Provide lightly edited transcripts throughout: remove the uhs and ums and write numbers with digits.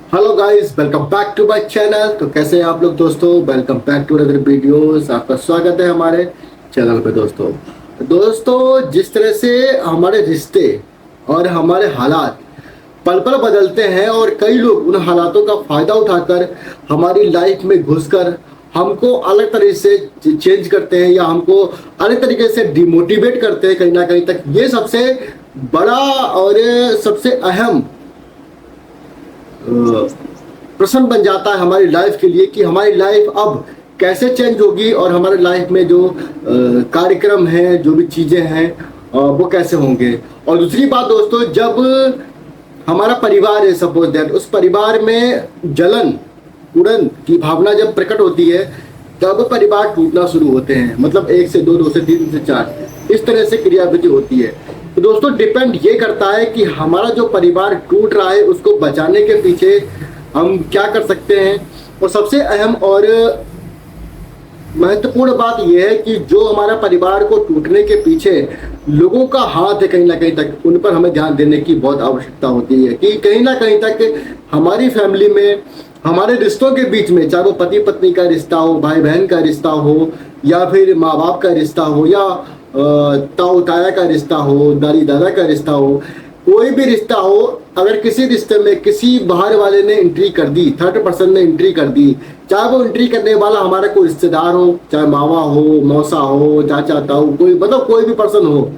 Hello guys, welcome back to my channel. तो कैसे हैं आप लोग दोस्तों? Welcome back to other videos. आपका स्वागत है हमारे चैनल पे दोस्तों। जिस तरह से हमारे रिश्ते और हमारे हालात पल पल बदलते हैं और कई लोग उन हालातों का फायदा उठाकर हमारी लाइफ में घुसकर हमको अलग तरीके से चेंज करते हैं या हमको अलग तरीके से डिमोटिवेट करते हैं कहीं ना कहीं तक। ये सबसे बड़ा और सबसे अहम प्रश्न बन जाता है हमारी लाइफ के लिए कि हमारी लाइफ अब कैसे चेंज होगी और हमारे लाइफ में जो कार्यक्रम है, जो भी चीजें हैं, वो कैसे होंगे। और दूसरी बात दोस्तों, जब हमारा परिवार है, सपोज दैट उस परिवार में जलन उड़न की भावना जब प्रकट होती है तब परिवार टूटना शुरू होते हैं। मतलब एक से दो, दो से तीन से चार, इस तरह से क्रियाविधि होती है। तो दोस्तों डिपेंड ये करता है कि हमारा जो परिवार टूट रहा है उसको बचाने के पीछे हम क्या कर सकते हैं। और सबसे अहम और महत्वपूर्ण बात यह है कि जो हमारा परिवार को टूटने के पीछे लोगों का हाथ है कहीं ना कहीं तक, उन पर हमें ध्यान देने की बहुत आवश्यकता होती है कि कहीं ना कहीं तक हमारी फैमिली में, हमारे रिश्तों के बीच में, चाहे वो पति पत्नी का रिश्ता हो, भाई बहन का रिश्ता हो, या फिर माँ बाप का रिश्ता हो, या ताऊ ताया का रिश्ता हो, दादी दादा का रिश्ता हो, कोई भी रिश्ता हो, अगर किसी रिश्ते में किसी बाहर वाले ने एंट्री कर दी, थर्ड पर्सन ने एंट्री कर दी, चाहे वो एंट्री करने वाला हमारा कोई रिश्तेदार हो, चाहे मामा हो, मौसा हो, चाचा ताऊ, कोई मतलब कोई भी पर्सन हो,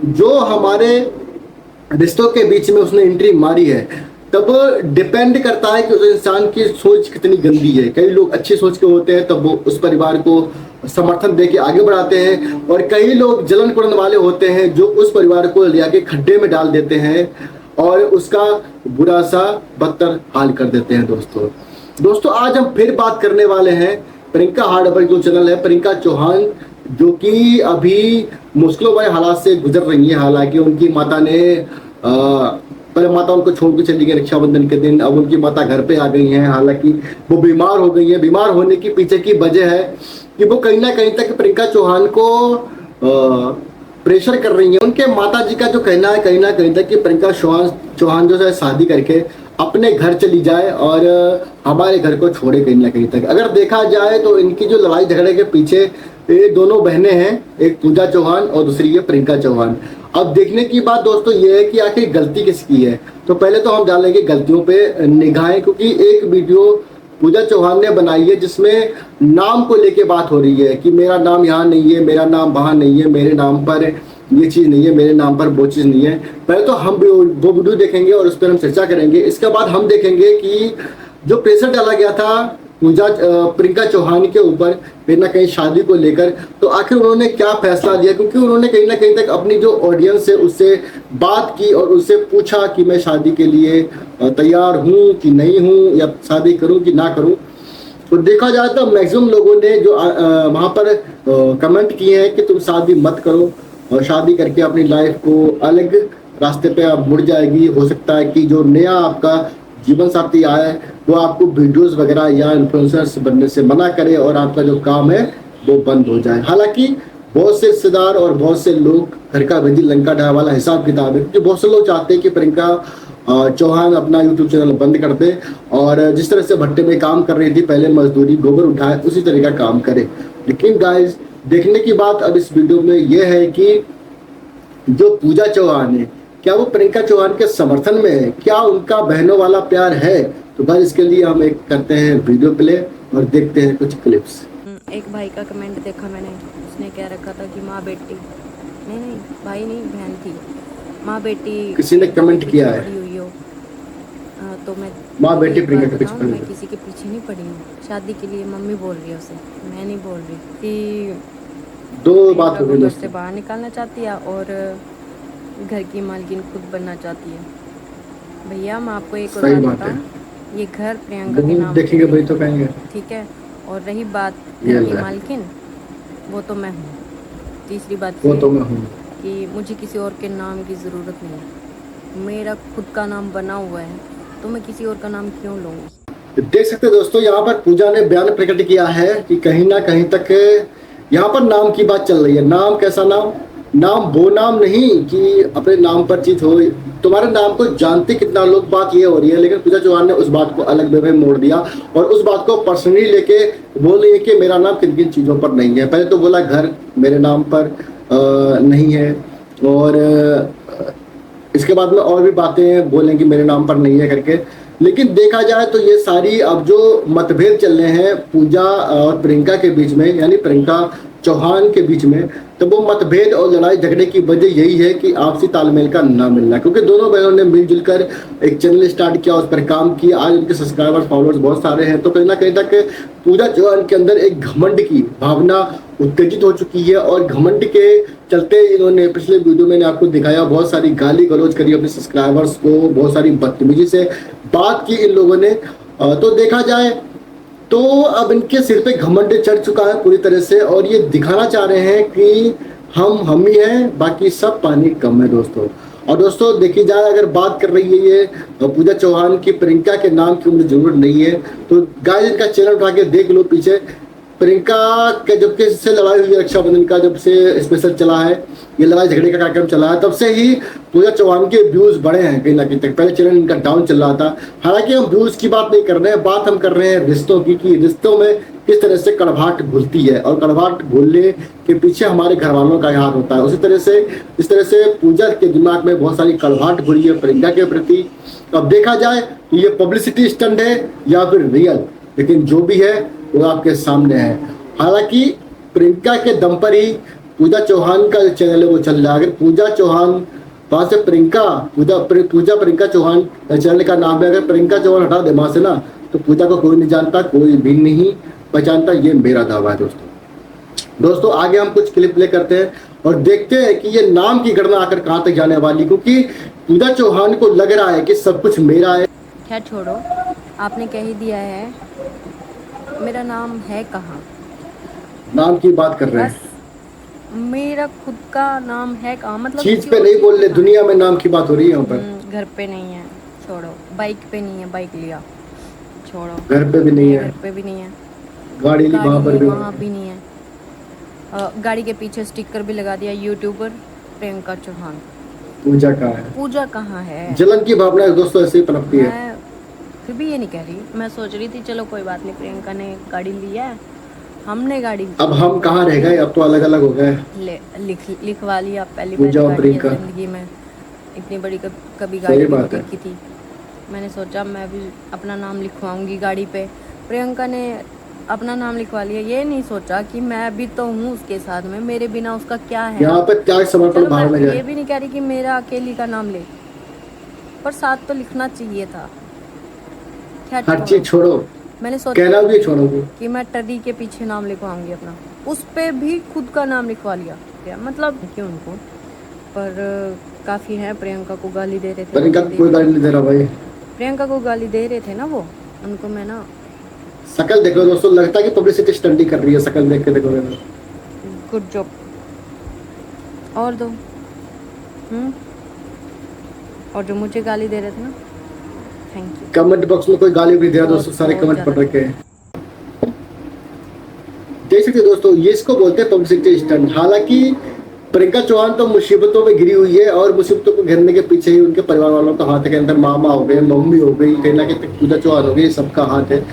जो हमारे रिश्तों के बीच में उसने एंट्री मारी है, तब डिपेंड करता है कि उस इंसान की सोच कितनी गंदी है। कई लोग अच्छी सोच के होते हैं तब वो उस परिवार को समर्थन दे के आगे बढ़ाते हैं, और कई लोग जलन कुड़न वाले होते हैं जो उस परिवार को ले आके खड्डे में डाल देते हैं और उसका बुरा सा बदतर हाल कर देते हैं। दोस्तों आज हम फिर बात करने वाले हैं प्रियंका हार्डवर्क जो चैनल है, प्रियंका चौहान, जो कि अभी मुश्किलों वाले हालात से गुजर रही है। हालांकि उनकी माता ने पहले माता उनको छोड़ के चली गई रक्षाबंधन के दिन, अब उनकी माता घर पे आ गई हैं। हालांकि वो बीमार हो गई है। बीमार होने की पीछे की वजह है कि वो कहीं ना कहीं तक प्रियंका चौहान को प्रेशर कर रही है। उनके माता जी का जो कहना है कहीं ना कहीं तक कि प्रियंका चौहान जो है शादी करके अपने घर चली जाए और हमारे घर को छोड़े कहीं ना कहीं तक। अगर देखा जाए तो इनकी जो लड़ाई झगड़े के पीछे ये दोनों बहनें हैं, एक पूजा चौहान और दूसरी है प्रियंका चौहान। अब देखने की बात दोस्तों ये है कि आखिर गलती किसकी है। तो पहले तो हम डालेंगे गलतियों पे निगाहें, क्योंकि एक वीडियो पूजा चौहान ने बनाई है जिसमें नाम को लेके बात हो रही है कि मेरा नाम यहाँ नहीं है, मेरा नाम वहाँ नहीं है, मेरे नाम पर ये चीज़ नहीं है, मेरे नाम पर वो चीज़ नहीं है। पहले तो हम वो वीडियो देखेंगे और उस पर हम चर्चा करेंगे। इसके बाद हम देखेंगे कि जो प्रेशर डाला गया था प्रियंका चौहान के ऊपर कहीं ना कहीं शादी को लेकर, तो आखिर उन्होंने क्या फैसला लिया, क्योंकि उन्होंने कहीं ना कहीं तक अपनी जो ऑडियंस है उससे बात की और उससे पूछा कि मैं शादी के लिए तैयार हूँ कि नहीं हूँ, या शादी करूँ कि ना करूँ। तो देखा जाए तो मैक्सिमम लोगों ने जो वहाँ पर कमेंट किए हैं कि तुम शादी मत करो, और शादी करके अपनी लाइफ को अलग रास्ते पे आप मुड़ जाएगी। हो सकता है कि जो नया आपका जीवन साथी आए वो आपको वीडियोस वगैरह या इन्फ्लुएंसर्स बनने से मना करे और आपका जो काम है वो बंद हो जाए। हालांकि बहुत से रिश्तेदार और बहुत से लोग घर का विधि लंका ढाई वाला हिसाब किताब है, क्योंकि बहुत से लोग चाहते हैं कि प्रियंका चौहान अपना यूट्यूब चैनल बंद कर दे और जिस तरह से भट्टे में काम कर रही थी, पहले मजदूरी गोबर उठाए, उसी तरह का काम करे। लेकिन गाइस देखने की बात अब इस वीडियो में यह है कि जो पूजा चौहान है, क्या वो प्रियंका चौहान के समर्थन में है, क्या उनका बहनों वाला प्यार है। तो भाई इसके लिए हम एक करते हैं वीडियो प्ले और देखते हैं कुछ क्लिप्स। एक भाई का कमेंट देखा मैंने, उसने क्या रखा था कि माँ बेटी, नहीं भाई नहीं बहन थी, माँ बेटी किसी ने कमेंट किया है हुई हो। तो मैं माँ बेटी प्रियंका के पीछे, मैं किसी के पीछे नहीं पड़ी हूँ। शादी के लिए मम्मी बोल रही है उसे, मैं नहीं बोल रही कि दो बात हो गई घर से बाहर निकालना चाहती है और घर की मालकिन खुद बनना चाहती है। भैया मैं आपको एक और बात बताऊं, ये घर प्रियंका के नाम देखेंगे भाई तो कहेंगे ठीक है। और रही बात घर की मालकिन, वो तो मैं हूँ। तीसरी बात वो तो मैं हूँ कि मुझे किसी और के नाम की ज़रूरत नहीं है। मेरा खुद का नाम बना हुआ है, तो मैं किसी और का नाम क्यों लूँगी। देख सकते हैं दोस्तों, यहाँ पर पूजा ने बयान प्रकट किया है कि कहीं ना कहीं तक यहाँ पर नाम की बात चल रही है। नाम कैसा नाम? नाम वो नाम नहीं कि अपने नाम पर चीज हो। तुम्हारे नाम को जानते कितना लोग, बात ये हो रही है। लेकिन पूजा चौहान ने उस बात को अलग वे में मोड़ दिया और उस बात को पर्सनली लेके बोल रही है कि मेरा नाम किन किन चीजों पर नहीं है। पहले तो बोला घर मेरे नाम पर नहीं है, और इसके बाद में और भी बातें बोलेंगी मेरे नाम पर नहीं है करके। लेकिन देखा जाए तो ये सारी अब जो मतभेद चल रहे हैं पूजा और प्रियंका के बीच में, यानी प्रियंका चौहान के बीच में, तो वो मतभेद और लड़ाई झगड़े की वजह यही है कि आपसी तालमेल का ना मिलना। क्योंकि दोनों बहनों ने मिलजुल कर एक चैनल स्टार्ट किया, उस पर काम किया, आज उनके सब्सक्राइबर्स फॉलोअर्स बहुत सारे हैं। तो कहीं ना कहीं तक पूजा चौहान के अंदर एक घमंड की भावना उत्तेजित हो चुकी है, और घमंड के चलते इन्होंने पिछले वीडियो में आपको दिखाया, बहुत सारी गाली गलौज करी अपने सब्सक्राइबर्स को, बहुत सारी बदतमीजी से बात की इन लोगों ने। तो देखा जाए तो अब इनके सिर पे घमंड चढ़ चुका है पूरी तरह से, और ये दिखाना चाह रहे हैं कि हम ही हैं, बाकी सब पानी कम है दोस्तों। और दोस्तों देखी जाए, अगर बात कर रही है ये पूजा चौहान की प्रियंका के नाम की मुझे जरूरत नहीं है, तो गाइस इनका चैनल उठा के देख लो पीछे। प्रियंका के जब के से लड़ाई हुई है, रक्षाबंधन का जब से स्पेशल चला है, ये लड़ाई झगड़े का कार्यक्रम चला है, तब से ही पूजा चौहान के व्यूज बढ़े हैं कहीं ना कहीं तक। पहले चैनल इनका डाउन चल रहा था। हालांकि हम व्यूज की बात नहीं कर रहे हैं, बात हम कर रहे हैं रिश्तों की, कि रिश्तों में किस तरह से कड़वाहट घुलती है, और कड़वाहट घुलने के पीछे हमारे घर वालों का हाथ होता है। उसी तरह से जिस तरह से पूजा के दिमाग में बहुत सारी कड़वाहट घुली है प्रियंका के प्रति। अब देखा जाए ये पब्लिसिटी स्टंट है या फिर रियल, लेकिन जो भी है वो आपके सामने है। हालांकि प्रियंका के दम पर ही पूजा चौहान का चैनल है वो चल रहा है। अगर पूजा चौहान वहां से पूजा प्रियंका चौहान चैनल का नाम है, अगर प्रियंका चौहान हटा दे वहां से ना, तो पूजा को कोई नहीं जानता, कोई भी नहीं पहचानता। ये मेरा दावा है दोस्तों। आगे हम कुछ क्लिप प्ले करते हैं और देखते हैं कि ये नाम की गणना आकर कहां तक जाने वाली, क्योंकि पूजा चौहान को लग रहा है कि सब कुछ मेरा है। खैर छोड़ो, आपने कह ही दिया है, मेरा नाम है कहाँ। नाम की बात कर रहे हैं, मेरा खुद का नाम है कहाँ, मतलब चीज पे नहीं बोल रहे, दुनिया में नाम की बात हो रही है यहाँ पर। घर पे नहीं है, छोड़ो। बाइक पे नहीं है, बाइक लिया, छोड़ो। घर पे भी नहीं है, घर पे भी नहीं है, गाड़ी ली वहाँ पर भी नहीं है। गाड़ी के पीछे स्टिकर भी लगा दिया, यूट्यूबर प्रियंका चौहान। पूजा कहाँ है? पूजा कहाँ है? जलन की भावना दोस्तों ऐसे ही पनपती है। फिर भी ये नहीं कह रही, मैं सोच रही थी चलो कोई बात नहीं, प्रियंका ने गाड़ी ली है, हमने गाड़ी ली। अब हम कहाँ रह गए, अब तो अलग अलग हो गए। लिखवा लिया पहली बार जिंदगी में, इतनी बड़ी कभी गाड़ी नहीं देखी थी। मैंने सोचा मैं भी अपना नाम लिखवाऊंगी गाड़ी पे। प्रियंका ने अपना नाम लिखवा लिया, ये नहीं सोचा कि मैं भी तो हूँ उसके साथ में, मेरे बिना उसका क्या है। यहाँ पे त्याग समर्पण भाव में ये भी नहीं कह रही कि मेरा अकेली का नाम ले, पर साथ तो लिखना चाहिए था। हर चीज छोड़ो, मैंने सोचा कहना भी छोड़ोगे कि मैं टर्री के पीछे नाम लिखवाऊंगी अपना, उस पे भी खुद का नाम लिखवा लिया। मतलब क्यों उनको, पर काफी है। प्रियंका को गाली दे रहे थे, प्रियंका को कोई गाली नहीं दे रहा भाई, प्रियंका को गाली दे रहे थे ना वो, उनको मैं ना शकल देख लो दोस्तों, लगता है कि पब्लिसिटी स्टंट कर रही है। शकल देख के देखोगे तो गुड जॉब, और दो। और जो मुझे गाली दे रहे थे ना, थैंक यू। कमेंट बॉक्स में कोई गाली भी दिया दोस्तों, सारे कमेंट पढ़ रखे हैं, देख सकते दोस्तों। ये इसको बोलते हैं पब्लिसिटी स्टंट। हालांकि प्रियंका चौहान तो मुसीबतों में घिरी हुई है, और मुसीबतों को घेरने के पीछे ही उनके परिवार वालों का हाथ है। के अंदर मामा हो गए, मम्मी हो गई, कहीं ना कहीं पूजा चौहान हो गई, सबका हाथ है।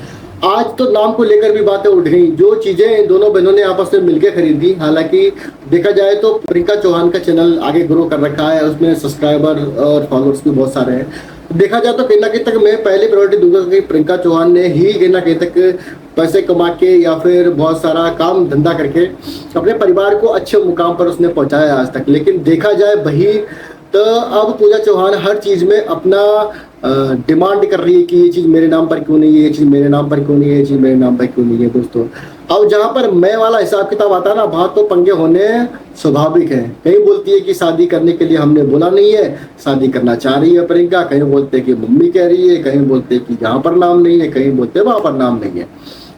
आज तो नाम को लेकर भी बातें उठ गई, जो चीजें इन दोनों बहनों ने आपस में मिलकर खरीदी। हालांकि देखा जाए तो प्रियंका चौहान का चैनल आगे ग्रो कर रखा है, उसमें सब्सक्राइबर और फॉलोअर्स भी बहुत सारे हैं। देखा जाए तो कहीं ना कहीं तक मैं पहली प्रायोरिटी दूंगा कि प्रियंका चौहान ने ही कहीं ना कहीं तक पैसे कमा के या फिर बहुत सारा काम धंधा करके अपने परिवार को अच्छे मुकाम पर उसने पहुंचाया आज तक। लेकिन देखा जाए वही तो अब पूजा चौहान हर चीज में अपना डिमांड कर रही है कि ये चीज मेरे नाम पर क्यों नहीं है, ये चीज मेरे नाम पर क्यों नहीं है, ये चीज मेरे नाम पर क्यों नहीं है दोस्तों। अब जहां पर मैं वाला हिसाब किताब आता है ना, वहां तो पंगे होने स्वाभाविक है। कहीं बोलती है कि शादी करने के लिए हमने बोला नहीं है, शादी करना चाह रही है प्रियंका, कहीं बोलते हैं कि मम्मी कह रही है, कहीं बोलते हैं कि यहाँ पर नाम नहीं है, कहीं बोलते हैं वहां पर नाम नहीं है।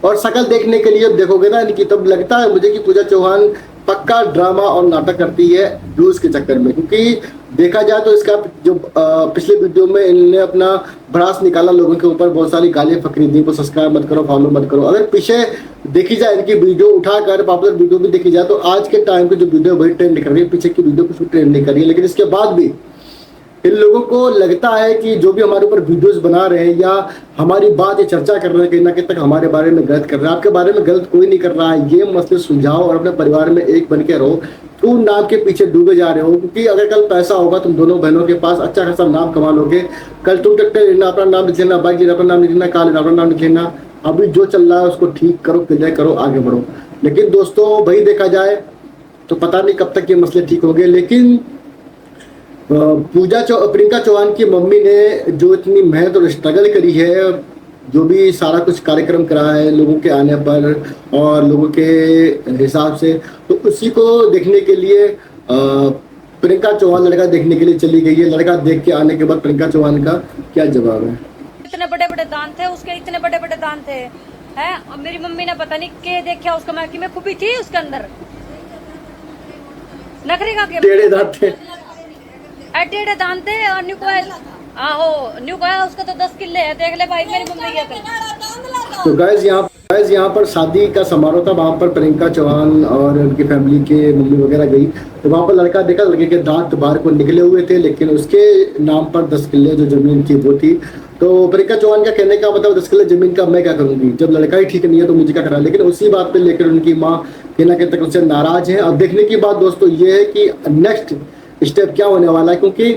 और शकल देखने के लिए देखोगे ना इनकी, तब लगता है मुझे कि पूजा चौहान पक्का ड्रामा और नाटक करती है व्यूज के चक्कर में, क्योंकि देखा जाए तो इसका जो पिछले वीडियो में इन्होंने अपना भड़ास निकाला लोगों के ऊपर, बहुत सारी गालियां फकरी दी, को सब्सक्राइब मत करो, फॉलो मत करो। अगर पीछे देखी जाए इनकी वीडियो उठाकर पॉपुलर वीडियो भी देखी जाए तो आज के टाइम पे जो वीडियो वही ट्रेंड कर रही है, पीछे की वीडियो कुछ भी ट्रेंड नहीं कर रही है। लेकिन इसके बाद भी इन लोगों को लगता है कि जो भी हमारे ऊपर वीडियोस बना रहे हैं या हमारी बात या चर्चा कर रहे हैं, कहीं ना कहीं तक हमारे बारे में गलत कर रहे हैं। आपके बारे में गलत कोई नहीं कर रहा है, ये मसले सुलझाओ और अपने परिवार में एक बन के रहो। तुम नाम के पीछे डूबे जा रहे हो, क्योंकि अगर कल पैसा होगा तुम दोनों बहनों के पास, अच्छा खासा नाम कमा लोगे। कल तुम ट्रैक्टर लेना, अपना नाम लिख लेना, बाइक लेना, अपना नाम लिख लेना, कार लेना, अपना नाम लिख लेना। अभी जो चल रहा है उसको ठीक करो, क्लियर करो, आगे बढ़ो। लेकिन दोस्तों वही देखा जाए तो पता नहीं कब तक ये मसले ठीक होंगे। लेकिन प्रियंका चौहान की मम्मी ने जो इतनी मेहनत और स्ट्रगल करी है, जो भी सारा कुछ कार्यक्रम करा है लोगों के आने पर और लोगों के हिसाब से, तो उसी को देखने के लिए प्रियंका चौहान लड़का देखने के लिए चली गई है। लड़का देख के आने के बाद प्रियंका चौहान का क्या जवाब है? इतने बड़े बड़े दान थे उसके, इतने बड़े बड़े दान थे हैं। और मेरी मम्मी ने पता नहीं के देखा उसका, मैं कि मैं फूफी थी उसके अंदर नखरी का के टेढ़े दांत थे, टेढ़े दान थे। और न्यू कोयल, आहो न्यू कोयल, उसका तो 10 किले है, देख ले भाई मेरी मम्मी क्या कर। तो गाइस यहाँ पर शादी का समारोह था, वहाँ पर प्रियंका चौहान और उनकी फैमिली के मम्मी वगैरह गई, तो वहाँ पर लड़का देखा, लड़के के दांत बाहर को निकले हुए थे, लेकिन उसके नाम पर 10 किले जो जमीन थी वो थी। तो प्रियंका चौहान का कहने का मतलब 10 किले जमीन का मैं क्या करूंगी, जब लड़का ही ठीक नहीं है तो मुझे क्या करा। लेकिन उसी बात पे लेकर उनकी माँ कहीं ना कहीं तक उससे नाराज है। अब देखने की बात दोस्तों ये है कि नेक्स्ट स्टेप क्या होने वाला है, क्योंकि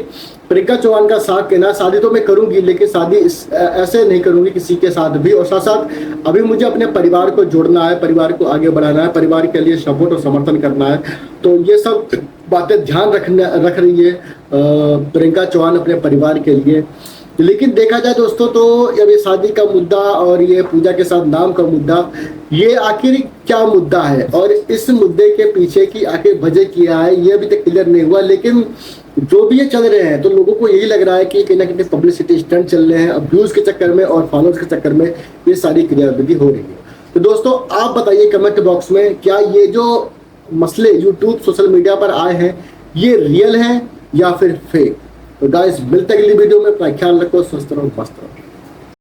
प्रियंका चौहान का साथ कहना, शादी तो मैं करूंगी लेकिन शादी ऐसे नहीं करूंगी किसी के साथ भी, और साथ साथ अभी मुझे अपने परिवार को जोड़ना है, परिवार को आगे बढ़ाना है, परिवार के लिए सपोर्ट और समर्थन करना है। तो ये सब बातें ध्यान रख रही है प्रियंका चौहान अपने परिवार के लिए। लेकिन देखा जाए दोस्तों तो अब ये शादी का मुद्दा और ये पूजा के साथ नाम का मुद्दा, ये आखिर क्या मुद्दा है और इस मुद्दे के पीछे की आखिर वजह क्या है, ये अभी तक क्लियर नहीं हुआ। लेकिन जो भी ये चल रहे हैं तो लोगों को यही लग रहा है कि कहीं ना कहीं पब्लिसिटी स्टंट चल रहे हैं, अब्यूज के चक्कर में और फॉलोअर्स के चक्कर में ये सारी क्रियाविधि हो रही है। तो दोस्तों आप बताइए कमेंट बॉक्स में, क्या ये जो मसले यूट्यूब सोशल मीडिया पर आए हैं ये रियल है या फिर फेक। तो गाइस मिलते हैं अगली वीडियो में, अपना ख्याल रखो, स्वस्थ रहो, मस्त रहो।